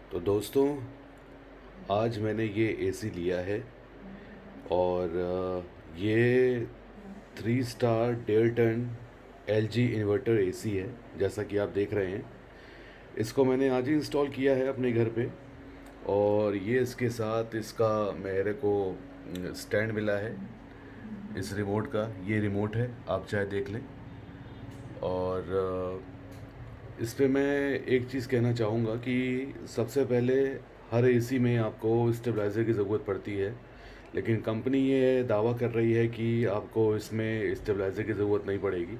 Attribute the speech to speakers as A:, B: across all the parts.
A: तो दोस्तों, आज मैंने ये एसी लिया है और ये 3 स्टार डेल्टन एलजी इन्वर्टर एसी है। जैसा कि आप देख रहे हैं, इसको मैंने आज ही इंस्टॉल किया है अपने घर पे। और ये इसके साथ इसका मेरे को स्टैंड मिला है इस रिमोट का। ये रिमोट है, आप चाहे देख लें। और इस पे मैं एक चीज़ कहना चाहूँगा कि सबसे पहले हर एसी में आपको स्टेबलाइज़र की ज़रूरत पड़ती है, लेकिन कंपनी ये दावा कर रही है कि आपको इसमें स्टेबलाइज़र की ज़रूरत नहीं पड़ेगी।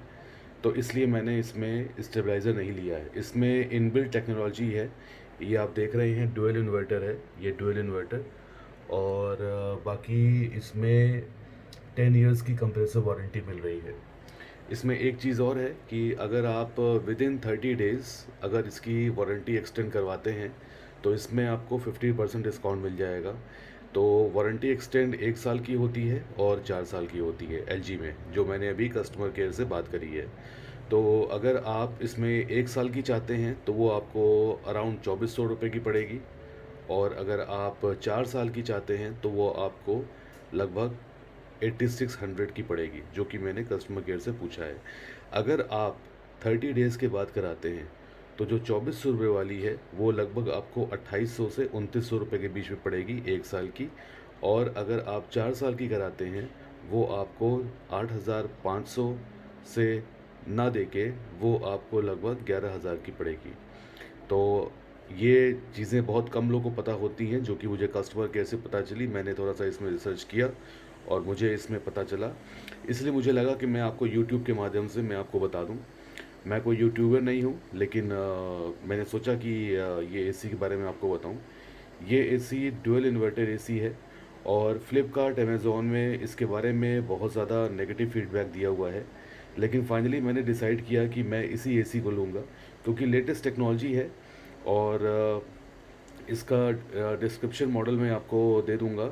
A: तो इसलिए मैंने इसमें स्टेबलाइज़र नहीं लिया है। इसमें इनबिल्ट टेक्नोलॉजी है। ये आप देख रहे हैं, डुअल इन्वर्टर है, ये डुअल इन्वर्टर। और बाकी इसमें 10 इयर्स की कंप्रेसर वारंटी मिल रही है। इसमें एक चीज़ और है कि अगर आप विद इन 30 डेज़ अगर इसकी वारंटी एक्सटेंड करवाते हैं तो इसमें आपको 50% डिस्काउंट मिल जाएगा। तो वारंटी एक्सटेंड 1 साल की होती है और 4 साल की होती है एलजी में, जो मैंने अभी कस्टमर केयर से बात करी है। तो अगर आप इसमें 1 साल की चाहते हैं तो वो आपको अराउंड 2400 रुपये की पड़ेगी। और अगर आप 4 साल की चाहते हैं तो वो आपको लगभग 8600 की पड़ेगी, जो कि मैंने कस्टमर केयर से पूछा है। अगर आप 30 डेज़ के बाद कराते हैं तो जो 2400 रुपये वाली है वो लगभग आपको 2800 से 2900 रुपये के बीच में पड़ेगी 1 साल की। और अगर आप 4 साल की कराते हैं वो आपको 8500 से ना दे के वो आपको लगभग 11000 की पड़ेगी। तो ये चीज़ें बहुत कम लोगों को पता होती हैं, जो कि मुझे कस्टमर केयर से पता चली। मैंने थोड़ा सा इसमें रिसर्च किया और मुझे इसमें पता चला, इसलिए मुझे लगा कि मैं आपको यूट्यूब के माध्यम से मैं आपको बता दूं। मैं कोई यूट्यूबर नहीं हूं, लेकिन मैंने सोचा कि ये एसी के बारे में आपको बताऊं। ये एसी डुअल इन्वर्टर एसी है और फ्लिपकार्ट अमेज़ॉन में इसके बारे में बहुत ज़्यादा नेगेटिव फीडबैक दिया हुआ है। लेकिन फाइनली मैंने डिसाइड किया कि मैं इसी एसी को लूँगा, क्योंकि लेटेस्ट टेक्नोलॉजी है। और इसका डिस्क्रिप्शन मॉडल मैं आपको दे दूंगा।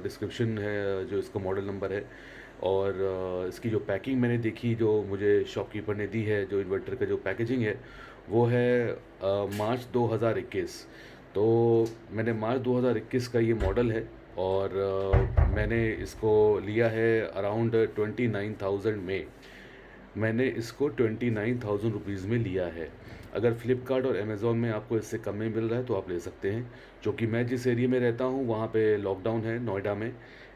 A: डिस्क्रिप्शन है जो इसका मॉडल नंबर है। और इसकी जो पैकिंग मैंने देखी, जो मुझे शॉपकीपर ने दी है, जो इन्वर्टर का जो पैकेजिंग है वो है मार्च 2021। तो मैंने मार्च 2021 का ये मॉडल है। और मैंने इसको लिया है अराउंड 29,000 में। मैंने इसको 29,000 रुपीज़ में लिया है। अगर फ्लिपकार्ट और अमेज़ॉन में आपको इससे कम में मिल रहा है तो आप ले सकते हैं। क्योंकि मैं जिस एरिया में रहता हूँ वहाँ पे लॉकडाउन है नोएडा में,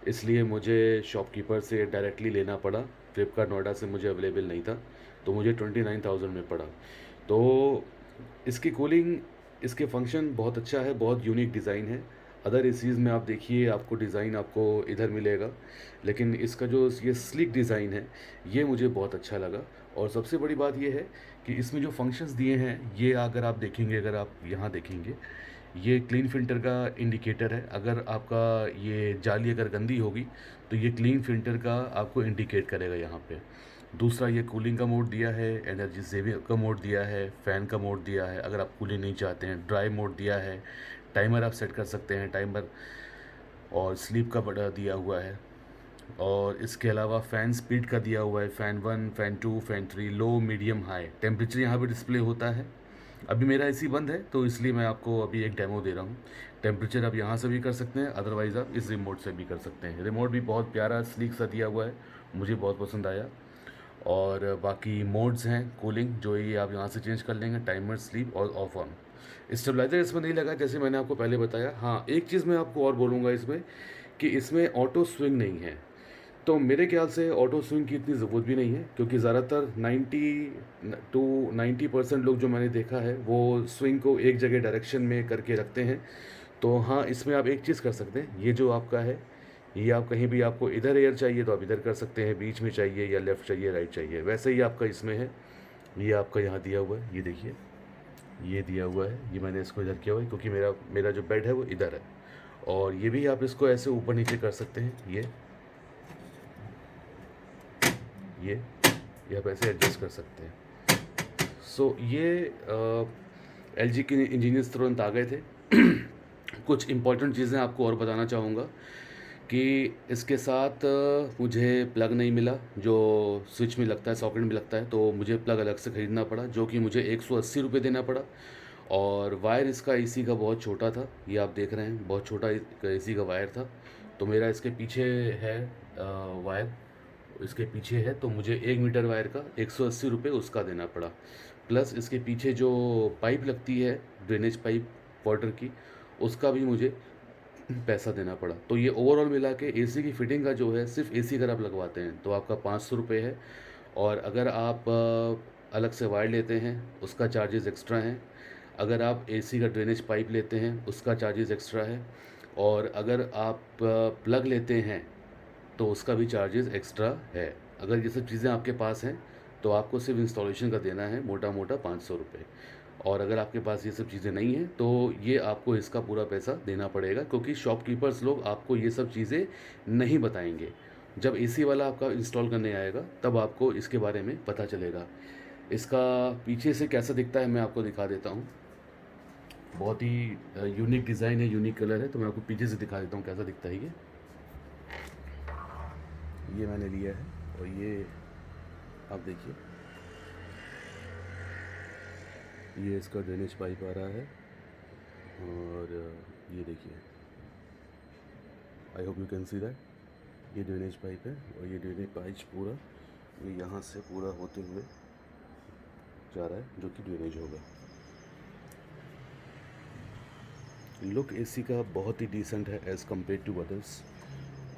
A: इसलिए मुझे शॉपकीपर से डायरेक्टली लेना पड़ा। फ्लिपकार्ट नोएडा से मुझे अवेलेबल नहीं था, तो मुझे 29,000 में पड़ा। तो इसकी कूलिंग, इसके फंक्शन बहुत अच्छा है, बहुत यूनिक डिज़ाइन है। अदर एसीज़ में आप देखिए आपको डिज़ाइन आपको इधर मिलेगा, लेकिन इसका जो ये स्लिक डिज़ाइन है ये मुझे बहुत अच्छा लगा। और सबसे बड़ी बात ये है कि इसमें जो फंक्शंस दिए हैं, ये अगर आप देखेंगे, अगर आप यहाँ देखेंगे, ये क्लीन फिल्टर का इंडिकेटर है। अगर आपका ये जाली अगर गंदी होगी तो ये क्लीन फिल्टर का आपको इंडिकेट करेगा यहाँ पे। दूसरा, ये कूलिंग का मोड दिया है, एनर्जी सेविंग का मोड दिया है, फ़ैन का मोड दिया है अगर आप कूलिंग नहीं चाहते हैं, ड्राई मोड दिया है, टाइमर आप सेट कर सकते हैं, टाइमर। और स्लीप का बड़ा दिया हुआ है। और इसके अलावा फ़ैन स्पीड का दिया हुआ है, फ़ैन 1, फ़ैन 2, फ़ैन 3, लो, मीडियम, हाई। टेम्परेचर यहाँ पे डिस्प्ले होता है। अभी मेरा एसी बंद है तो इसलिए मैं आपको अभी एक डेमो दे रहा हूँ। टेम्परेचर आप यहाँ से भी कर सकते हैं, अदरवाइज़ आप इस रिमोट से भी कर सकते हैं। रिमोट भी बहुत प्यारा स्लीक सा दिया हुआ है, मुझे बहुत पसंद आया। और बाकी मोड्स हैं कूलिंग, जो ये आप यहाँ से चेंज कर लेंगे, टाइमर, स्लीप और ऑफ ऑन। स्टेबलाइज़र इसमें नहीं लगा, जैसे मैंने आपको पहले बताया। हाँ, एक चीज़ मैं आपको और बोलूँगा इसमें, कि इसमें ऑटो स्विंग नहीं है। तो मेरे ख्याल से ऑटो स्विंग की इतनी ज़रूरत भी नहीं है, क्योंकि ज़्यादातर 90 to 90% लोग जो मैंने देखा है वो स्विंग को एक जगह डायरेक्शन में करके रखते हैं। तो हाँ, इसमें आप एक चीज़ कर सकते हैं, ये जो आपका है, ये आप कहीं भी आपको इधर एयर चाहिए तो आप इधर कर सकते हैं, बीच में चाहिए या लेफ़्ट चाहिए, राइट चाहिए, वैसे ही आपका इसमें है। ये आपका यहाँ दिया हुआ है, ये देखिए, ये दिया हुआ है। ये मैंने इसको इधर किया हुआ है क्योंकि मेरा मेरा जो बेड है वो इधर है। और ये भी आप इसको ऐसे ऊपर नीचे कर सकते हैं, ये ये आप ऐसे एडजस्ट कर सकते हैं। सो ये एल जी के इंजीनियर्स तुरंत आ गए थे। कुछ इंपॉर्टेंट चीज़ें आपको और बताना चाहूँगा कि इसके साथ मुझे प्लग नहीं मिला, जो स्विच में लगता है, सॉकेट में लगता है, तो मुझे प्लग अलग से ख़रीदना पड़ा, जो कि मुझे 180 रुपये देना पड़ा। और वायर इसका एसी का बहुत छोटा था, ये आप देख रहे हैं बहुत छोटा एसी का वायर था। तो मेरा इसके पीछे है वायर, इसके पीछे है, तो मुझे 1 मीटर वायर का 180 रुपये उसका देना पड़ा। प्लस इसके पीछे जो पाइप लगती है, ड्रेनेज पाइप वाटर की, उसका भी मुझे पैसा देना पड़ा। तो ये ओवरऑल मिला के एसी की फ़िटिंग का जो है, सिर्फ एसी अगर आप लगवाते हैं तो आपका 500 रुपये है। और अगर आप अलग से वायर लेते हैं उसका चार्जेस एक्स्ट्रा हैं। अगर आप एसी का ड्रेनेज पाइप लेते हैं उसका चार्जेस एक्स्ट्रा है। और अगर आप प्लग लेते हैं तो उसका भी चार्जेस एक्स्ट्रा है। अगर ये सब चीज़ें आपके पास हैं तो आपको सिर्फ इंस्टॉलेशन का देना है मोटा मोटा 500 रुपये। और अगर आपके पास ये सब चीज़ें नहीं हैं तो ये आपको इसका पूरा पैसा देना पड़ेगा, क्योंकि शॉपकीपर्स लोग आपको ये सब चीज़ें नहीं बताएंगे। जब एसी वाला आपका इंस्टॉल करने आएगा तब आपको इसके बारे में पता चलेगा। इसका पीछे से कैसा दिखता है मैं आपको दिखा देता हूँ। बहुत ही यूनिक डिज़ाइन है, यूनिक कलर है, तो मैं आपको पीछे से दिखा देता हूँ कैसा दिखता है। ये मैंने लिया है और ये आप देखिए, ये इसका ड्रेनेज पाइप आ रहा है। और ये देखिए, I hope you can see that, ये ड्रेनेज पाइप है। और ये ड्रेनेज पाइप पूरा ये यहाँ से पूरा होते हुए जा रहा है, जो कि ड्रेनेज होगा। लुक एसी का बहुत ही डिसेंट है एज़ कम्पेयर टू अदर्स।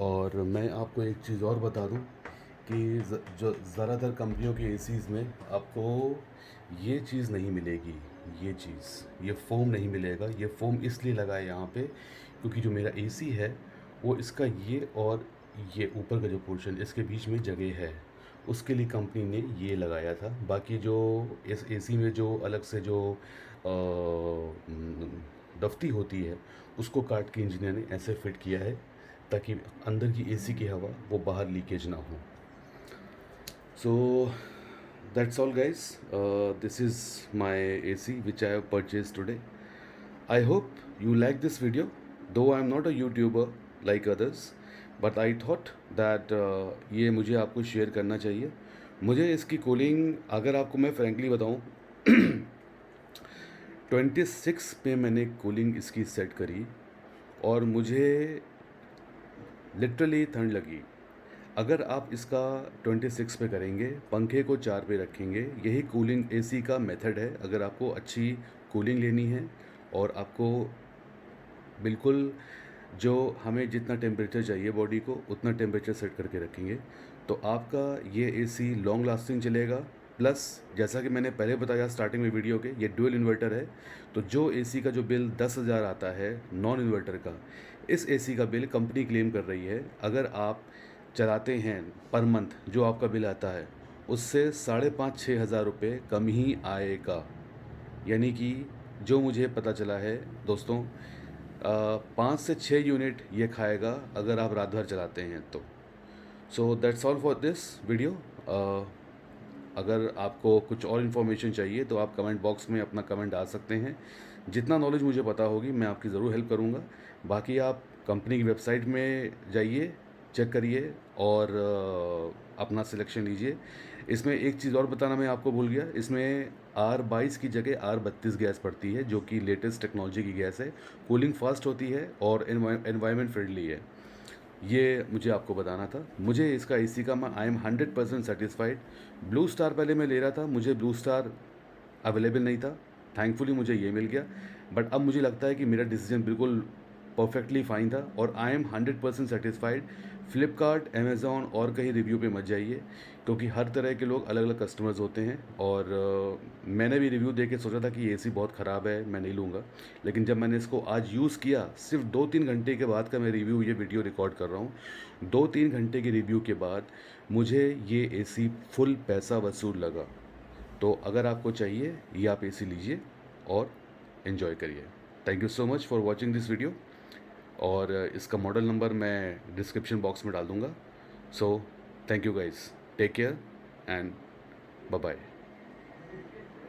A: और मैं आपको एक चीज़ और बता दूं कि जो ज़्यादातर कंपनियों के एसीज़ में आपको ये चीज़ नहीं मिलेगी, ये फ़ोम नहीं मिलेगा। ये फ़ोम इसलिए लगा है यहाँ पे क्योंकि जो मेरा एसी है वो इसका ये और ये ऊपर का जो पोर्शन, इसके बीच में जगह है, उसके लिए कंपनी ने ये लगाया था। बाकी जो इस एसी में जो अलग से जो दफ्ती होती है उसको काट के इंजीनियर ने ऐसे फिट किया है ताकि अंदर की एसी की हवा वो बाहर लीकेज ना हो। So that's all guys, this is my AC which I have purchase today. I hope you like this video, though I am not a YouTuber like others, but I thought that ये मुझे आपको share करना चाहिए। मुझे इसकी cooling, अगर आपको मैं फ्रेंकली बताऊँ 26 पे मैंने कूलिंग इसकी सेट करी और मुझे लिटरली ठंड लगी। अगर आप इसका 26 पे करेंगे, पंखे को 4 पे रखेंगे, यही कूलिंग एसी का मेथड है। अगर आपको अच्छी कूलिंग लेनी है और आपको बिल्कुल जो हमें जितना टेम्परेचर चाहिए बॉडी को उतना टेम्परेचर सेट करके रखेंगे तो आपका ये एसी लॉन्ग लास्टिंग चलेगा। प्लस जैसा कि मैंने पहले बताया स्टार्टिंग में वीडियो के, ये डुअल इन्वर्टर है। तो जो एसी का जो बिल 10,000 आता है नॉन इन्वर्टर का, इस एसी का बिल कंपनी क्लेम कर रही है अगर आप चलाते हैं पर मंथ जो आपका बिल आता है उससे 5,500-6 हज़ार रुपये कम ही आएगा। यानी कि जो मुझे पता चला है दोस्तों, 5 से 6 यूनिट ये खाएगा अगर आप रात भर चलाते हैं तो। So that's all for this video. अगर आपको कुछ और इन्फॉर्मेशन चाहिए तो आप कमेंट बॉक्स में अपना कमेंट डाल सकते हैं। जितना नॉलेज मुझे पता होगी मैं आपकी ज़रूर हेल्प करूँगा। बाकी आप कंपनी की वेबसाइट में जाइए, चेक करिए और अपना सिलेक्शन लीजिए। इसमें एक चीज़ और बताना मैं आपको भूल गया, इसमें R22 की जगह R32 गैस पड़ती है जो कि लेटेस्ट टेक्नोलॉजी की गैस है। कूलिंग फास्ट होती है और एनवायरनमेंट फ्रेंडली है। ये मुझे आपको बताना था। मुझे इसका एसी का मैं I am 100% satisfied. Blue star पहले मैं ले रहा था, मुझे ब्लू स्टार अवेलेबल नहीं था, थैंकफुली मुझे ये मिल गया। बट अब मुझे लगता है कि मेरा डिसीजन बिल्कुल परफेक्टली फ़ाइन था और I am 100% satisfied. Flipkart, Amazon और कहीं रिव्यू पे मत जाइए क्योंकि हर तरह के लोग अलग अलग कस्टमर्स होते हैं। और मैंने भी रिव्यू दे के सोचा था कि एसी बहुत ख़राब है, मैं नहीं लूँगा। लेकिन जब मैंने इसको आज यूज़ किया, सिर्फ 2-3 घंटे के बाद का मैं रिव्यू ये वीडियो रिकॉर्ड कर रहा हूँ, 2-3 घंटे के रिव्यू के बाद मुझे ये एसी फुल पैसा वसूल लगा। तो अगर आपको चाहिए ये आप एसी लीजिए और इन्जॉय करिए। Thank you so much for watching this video. और इसका मॉडल नंबर मैं डिस्क्रिप्शन बॉक्स में डाल दूँगा। So thank you guys, take care and bye bye.